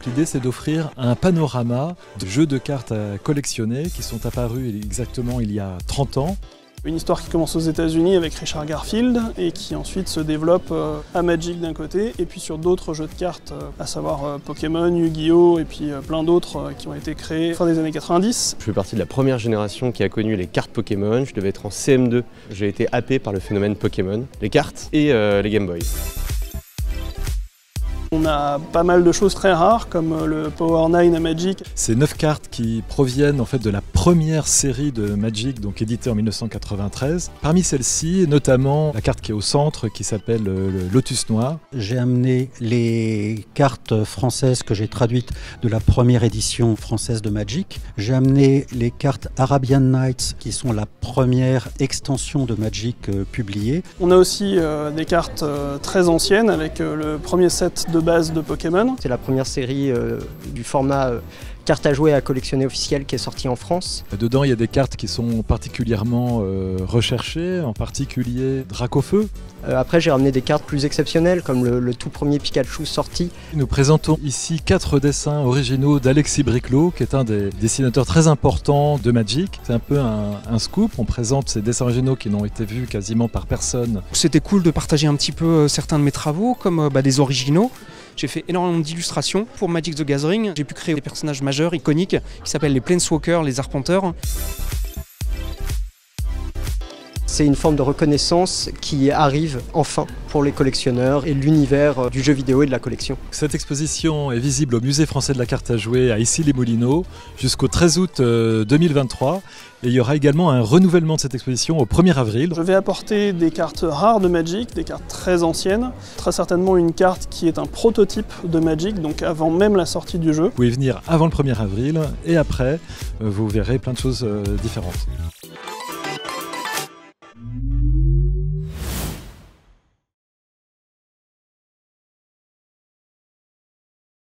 L'idée, c'est d'offrir un panorama de jeux de cartes à collectionner qui sont apparus exactement il y a 30 ans. Une histoire qui commence aux États-Unis avec Richard Garfield et qui ensuite se développe à Magic d'un côté et puis sur d'autres jeux de cartes, à savoir Pokémon, Yu-Gi-Oh! Et puis plein d'autres qui ont été créés fin des années 90. Je fais partie de la première génération qui a connu les cartes Pokémon. Je devais être en CM2. J'ai été happé par le phénomène Pokémon, les cartes et les Game Boy. On a pas mal de choses très rares comme le Power 9 à Magic. Ces 9 cartes qui proviennent en fait de la première série de Magic, donc éditée en 1993. Parmi celles-ci, notamment la carte qui est au centre qui s'appelle le Lotus Noir. J'ai amené les cartes françaises que j'ai traduites de la première édition française de Magic. J'ai amené les cartes Arabian Nights qui sont la première extension de Magic publiée. On a aussi des cartes très anciennes avec le premier set de base de Pokémon. C'est la première série du format carte à jouer à collectionner officiel qui est sortie en France. Dedans, il y a des cartes qui sont particulièrement recherchées, en particulier Dracofeu. Après, j'ai ramené des cartes plus exceptionnelles comme le tout premier Pikachu sorti. Nous présentons ici 4 dessins originaux d'Alexis Briclot, qui est un des dessinateurs très importants de Magic. C'est un peu un scoop, on présente ces dessins originaux qui n'ont été vus quasiment par personne. C'était cool de partager un petit peu certains de mes travaux, comme des originaux. J'ai fait énormément d'illustrations pour Magic the Gathering. J'ai pu créer des personnages majeurs, iconiques, qui s'appellent les Planeswalkers, les Arpenteurs. C'est une forme de reconnaissance qui arrive enfin pour les collectionneurs et l'univers du jeu vidéo et de la collection. Cette exposition est visible au Musée français de la carte à jouer à Issy-les-Moulineaux jusqu'au 13 août 2023. Et il y aura également un renouvellement de cette exposition au 1er avril. Je vais apporter des cartes rares de Magic, des cartes très anciennes. Très certainement une carte qui est un prototype de Magic, donc avant même la sortie du jeu. Vous pouvez venir avant le 1er avril et après, vous verrez plein de choses différentes.